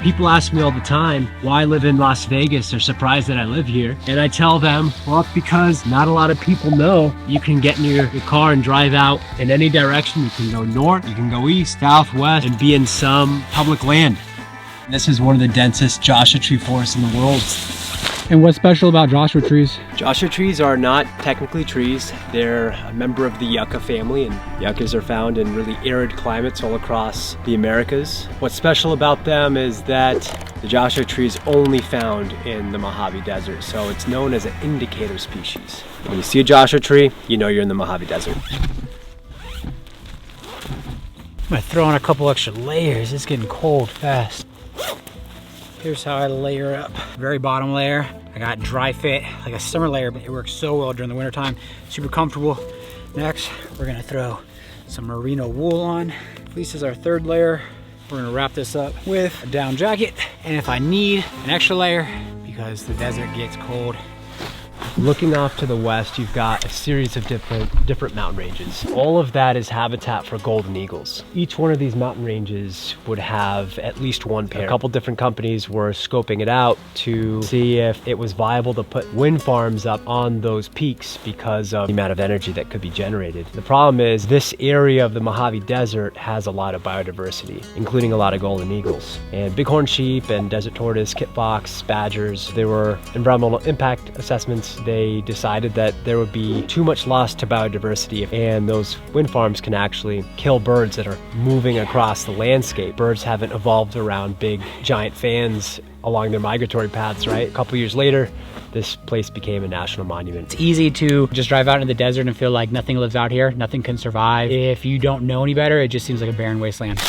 People ask me all the time why I live in Las Vegas. They're surprised that I live here. And I tell them, well, it's because not a lot of people know you can get in your car and drive out in any direction. You can go north, you can go east, south, west, and be in some public land. This is one of the densest Joshua tree forests in the world. And what's special about Joshua trees? Joshua trees are not technically trees. They're a member of the yucca family, and yuccas are found in really arid climates all across the Americas. What's special about them is that the Joshua tree is only found in the Mojave Desert, so it's known as an indicator species. When you see a Joshua tree, you know you're in the Mojave Desert. I'm gonna throw on a couple extra layers. It's getting cold fast. Here's how I layer up. Very bottom layer, I got dry fit, like a summer layer, but it works so well during the winter time. Super comfortable. Next, we're gonna throw some merino wool on. This is our third layer. We're gonna wrap this up with a down jacket. And if I need an extra layer, because the desert gets cold. Looking off to the west, you've got a series of different mountain ranges. All of that is habitat for golden eagles. Each one of these mountain ranges would have at least one pair. A couple different companies were scoping it out to see if it was viable to put wind farms up on those peaks because of the amount of energy that could be generated. The problem is this area of the Mojave Desert has a lot of biodiversity, including a lot of golden eagles. And bighorn sheep and desert tortoise, kit fox, badgers. There were environmental impact assessments. They decided that there would be too much loss to biodiversity, and those wind farms can actually kill birds that are moving across the landscape. Birds haven't evolved around big giant fans along their migratory paths, right? A couple years later, this place became a national monument. It's easy to just drive out in the desert and feel like nothing lives out here, nothing can survive. If you don't know any better, it just seems like a barren wasteland.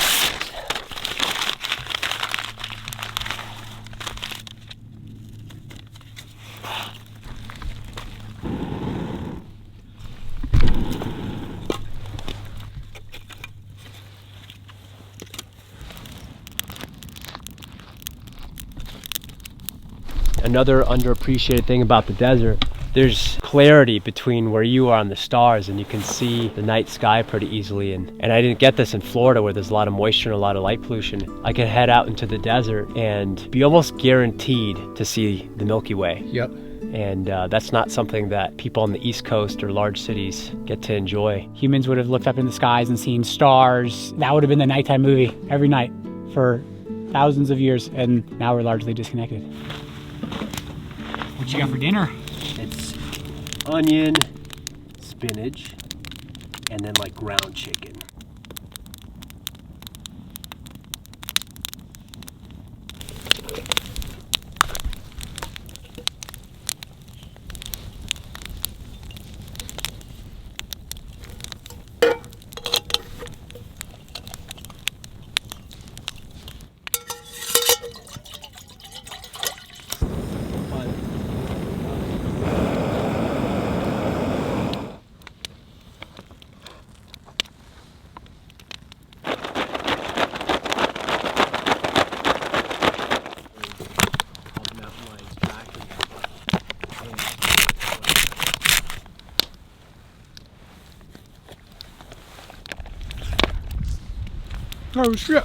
Another underappreciated thing about the desert, there's clarity between where you are and the stars, and you can see the night sky pretty easily. And I didn't get this in Florida, where there's a lot of moisture and a lot of light pollution. I could head out into the desert and be almost guaranteed to see the Milky Way. Yep. And that's not something that people on the East Coast or large cities get to enjoy. Humans would have looked up in the skies and seen stars. That would have been the nighttime movie every night for thousands of years, and now we're largely disconnected. What you got for dinner? It's onion, spinach, and then like ground chicken. Oh shit.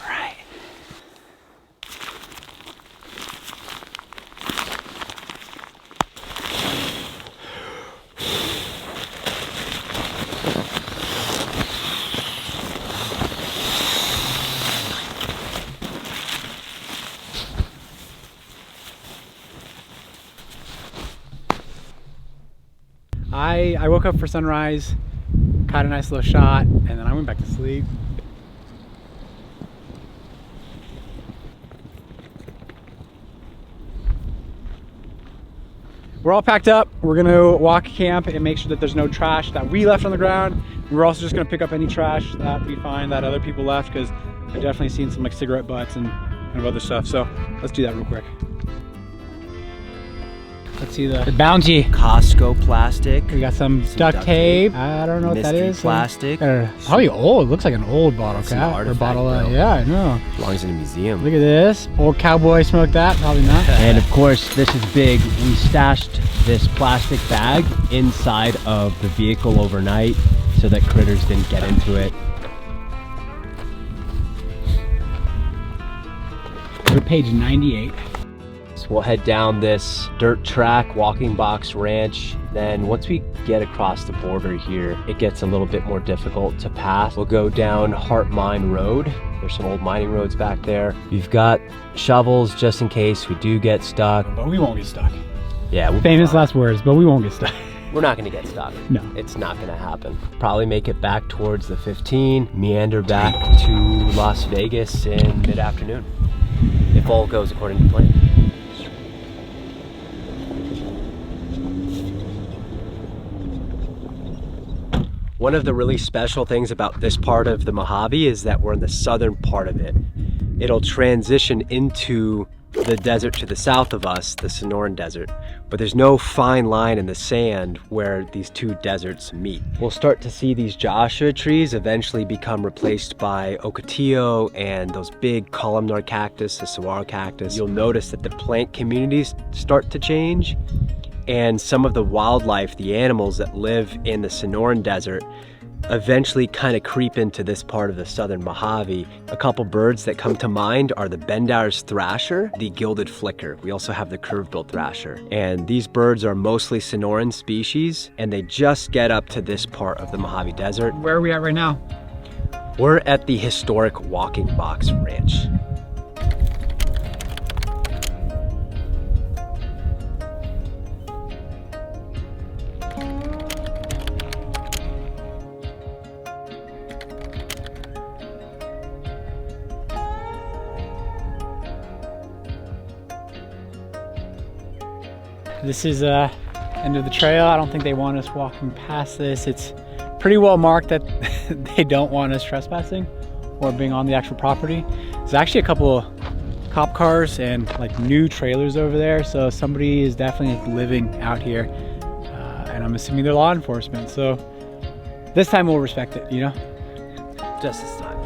Alright. I woke up for sunrise, caught a nice little shot, and then I went back to sleep. We're all packed up. We're gonna walk camp and make sure that there's no trash that we left on the ground. We're also just gonna pick up any trash that we find that other people left, because I've definitely seen some like cigarette butts and kind of other stuff. So let's do that real quick. Let's see the Bounty. Costco plastic. We got some duct tape. I don't know what that is. Plastic. Probably old. It looks like an old bottle cap or bottle. Yeah, I know. Belongs in a museum. Look at this. Old cowboy smoked that. Probably not. And of course, this is big. We stashed this plastic bag inside of the vehicle overnight so that critters didn't get into it. We're page 98. So we'll head down this dirt track, walking box ranch. Then once we get across the border here, it gets a little bit more difficult to pass. We'll go down Hart Mine Road. There's some old mining roads back there. We've got shovels just in case we do get stuck. But we won't get stuck. Yeah. Famous last words, but we won't get stuck. We're not gonna get stuck. No. It's not gonna happen. Probably make it back towards the 15, meander back to Las Vegas in mid-afternoon, if all goes according to plan. One of the really special things about this part of the Mojave is that we're in the southern part of it. It'll transition into the desert to the south of us, the Sonoran Desert, but there's no fine line in the sand where these two deserts meet. We'll start to see these Joshua trees eventually become replaced by ocotillo and those big columnar cactus, the saguaro cactus. You'll notice that the plant communities start to change, and some of the wildlife, the animals that live in the Sonoran Desert, eventually kind of creep into this part of the southern Mojave. A couple birds that come to mind are the Bendar's thrasher, the gilded flicker. We also have the curve-billed thrasher. And these birds are mostly Sonoran species, and they just get up to this part of the Mojave Desert. Where are we at right now? We're at the historic Walking Box Ranch. This is end of the trail. I don't think they want us walking past this. It's pretty well marked that they don't want us trespassing or being on the actual property. There's actually a couple of cop cars and like new trailers over there, so somebody is definitely living out here, and I'm assuming they're law enforcement. So this time we'll respect it, you know? Just this time.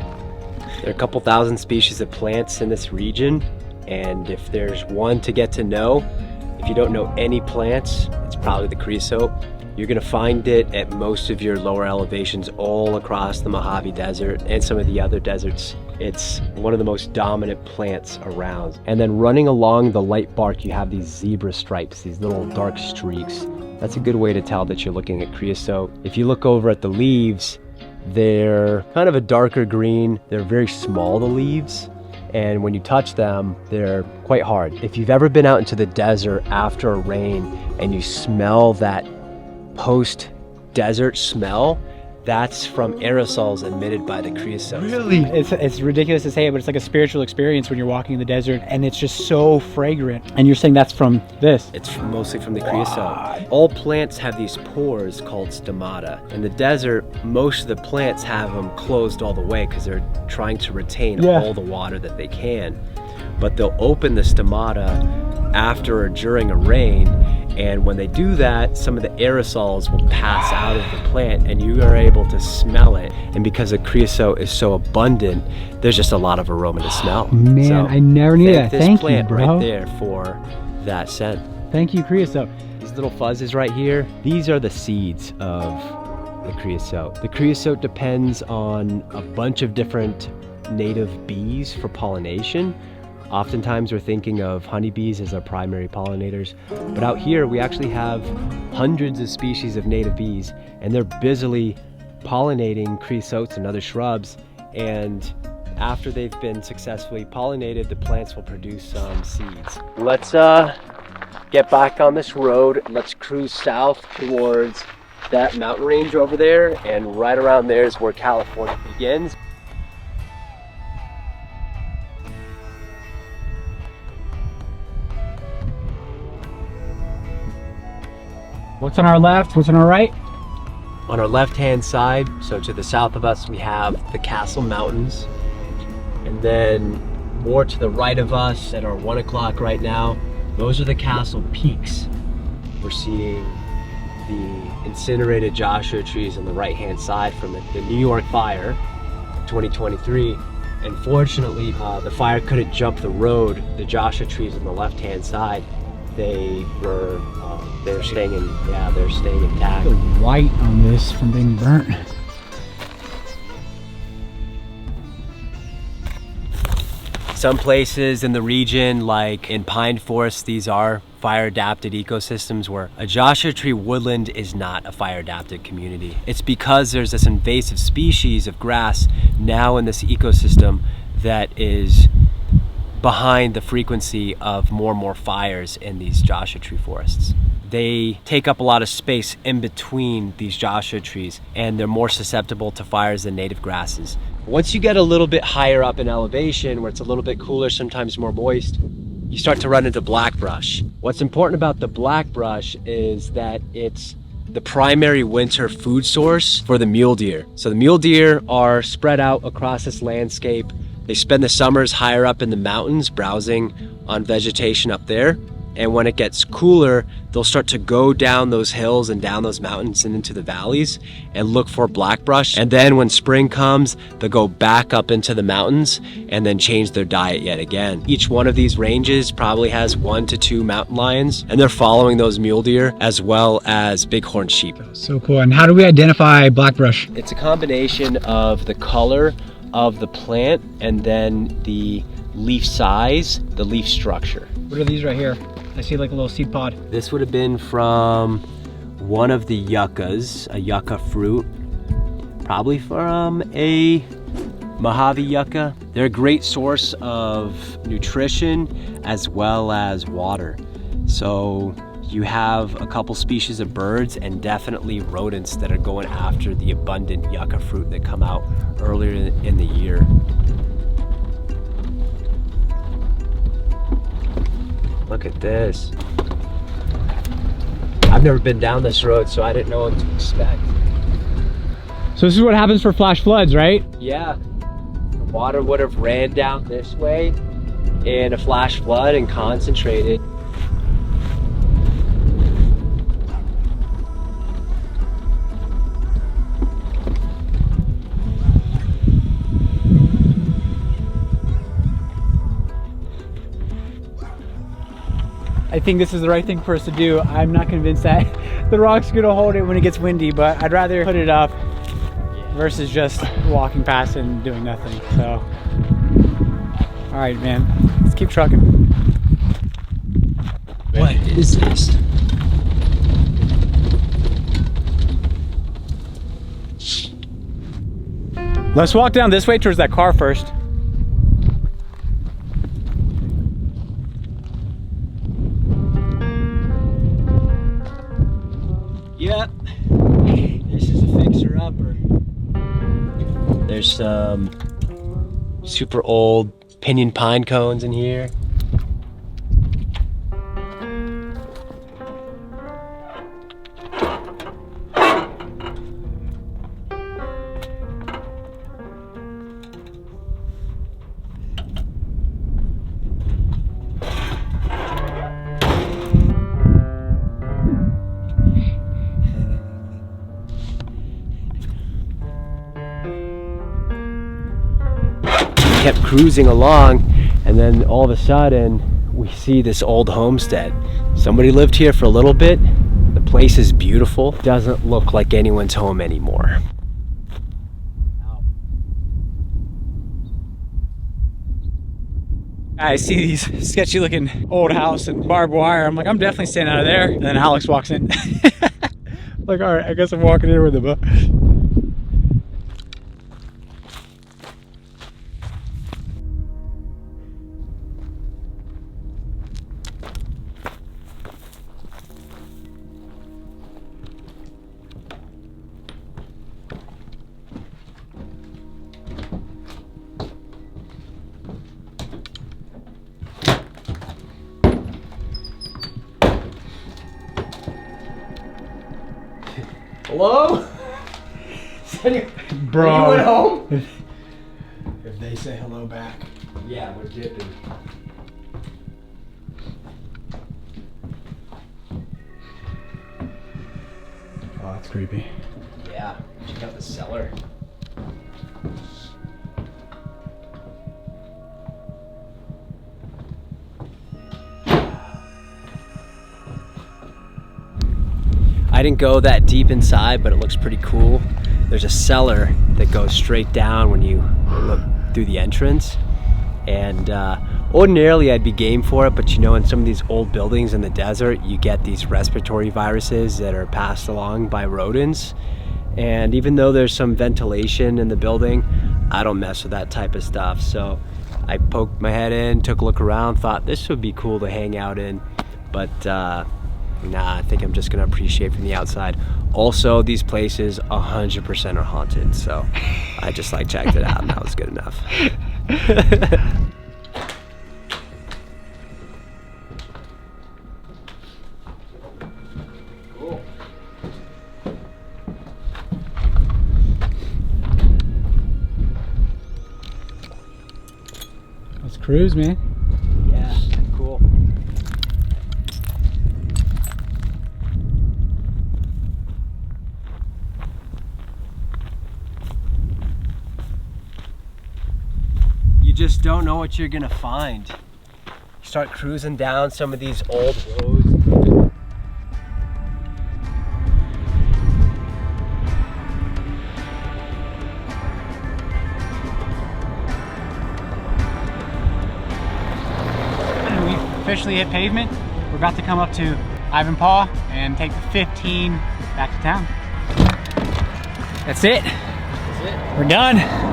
There are a couple thousand species of plants in this region, and if there's one to get to know, if you don't know any plants, it's probably the Craso. You're gonna find it at most of your lower elevations all across the Mojave Desert and some of the other deserts. It's one of the most dominant plants around. And then running along the light bark, you have these zebra stripes, these little dark streaks. That's a good way to tell that you're looking at Craso. If you look over at the leaves, they're kind of a darker green. They're very small, the leaves. And when you touch them, they're quite hard. If you've ever been out into the desert after a rain and you smell that post-desert smell, that's from aerosols emitted by the Craso. Really? It's ridiculous to say it, but it's like a spiritual experience when you're walking in the desert and it's just so fragrant. And you're saying that's from this? It's mostly from the Craso. All plants have these pores called stomata. In the desert, most of the plants have them closed all the way because they're trying to retain all the water that they can. But they'll open the stomata after or during a rain, and when they do that, some of the aerosols will pass out of the plant and you are able to smell it. And because the Craso is so abundant, there's just a lot of aroma to smell. Man, so I never knew that. Thank you, bro. Right there for that scent. Thank you, Craso. These little fuzzes right here, these are the seeds of the Craso. The Craso depends on a bunch of different native bees for pollination. Oftentimes we're thinking of honeybees as our primary pollinators, but out here we actually have hundreds of species of native bees, and they're busily pollinating creosotes and other shrubs, and after they've been successfully pollinated, the plants will produce some seeds. Let's get back on this road. Let's cruise south towards that mountain range over there, and right around there is where California begins. What's on our left? What's on our right? On our left-hand side, so to the south of us, we have the Castle Mountains. And then more to the right of us at our 1 o'clock right now, those are the Castle Peaks. We're seeing the incinerated Joshua trees on the right-hand side from the New York fire, 2023. And fortunately, the fire couldn't jump the road. The Joshua trees on the left-hand side, they're staying intact. The white on this from being burnt. Some places in the region, like in pine forests, these are fire-adapted ecosystems where a Joshua tree woodland is not a fire-adapted community. It's because there's this invasive species of grass now in this ecosystem that is behind the frequency of more and more fires in these Joshua tree forests. They take up a lot of space in between these Joshua trees, and they're more susceptible to fires than native grasses. Once you get a little bit higher up in elevation, where it's a little bit cooler, sometimes more moist, you start to run into black brush. What's important about the black brush is that it's the primary winter food source for the mule deer. So the mule deer are spread out across this landscape. They spend the summers higher up in the mountains browsing on vegetation up there. And when it gets cooler, they'll start to go down those hills and down those mountains and into the valleys and look for black brush. And then when spring comes, they'll go back up into the mountains and then change their diet yet again. Each one of these ranges probably has 1 to 2 mountain lions, and they're following those mule deer as well as bighorn sheep. So cool. And how do we identify black brush? It's a combination of the color of the plant and then the leaf size, the leaf structure. What are these right here? I see like a little seed pod. This would have been from one of the yuccas, a yucca fruit, probably from a Mojave yucca. They're a great source of nutrition as well as water. So you have a couple species of birds and definitely rodents that are going after the abundant yucca fruit that come out earlier in the year. Look at this. I've never been down this road, so I didn't know what to expect. So this is what happens for flash floods, right? Yeah. The water would have ran down this way in a flash flood and concentrated. I think this is the right thing for us to do. I'm not convinced that the rock's gonna hold it when it gets windy, but I'd rather put it up versus just walking past it and doing nothing. So, all right, man, let's keep trucking. What is this? Let's walk down this way towards that car first. Yep, this is a fixer-upper. There's some super old pinyon pine cones in here. Kept cruising along, and then all of a sudden we see this old homestead. Somebody lived here for a little bit. The place is beautiful. Doesn't look like anyone's home anymore. I see these sketchy looking old house and barbed wire. I'm like, I'm definitely staying out of there. And then Alex walks in. Like, all right, I guess I'm walking in with him. Hello? Bro. Are you at home? If they say hello back. Yeah, we're dipping. that's creepy. Yeah, check out the cellar. I didn't go that deep inside, but it looks pretty cool. There's a cellar that goes straight down when you look through the entrance. And ordinarily I'd be game for it, but you know, in some of these old buildings in the desert, you get these respiratory viruses that are passed along by rodents. And even though there's some ventilation in the building, I don't mess with that type of stuff. So I poked my head in, took a look around, thought this would be cool to hang out in. But nah, I think I'm just gonna appreciate from the outside. Also, these places 100% are haunted, so I just like checked it out and that was good enough. Cool. Let's cruise, man. Yeah, cool. You just don't know what you're gonna find. You start cruising down some of these old roads. We officially hit pavement. We're about to come up to Ivanpah and take the 15 back to town. That's it. That's it. We're done.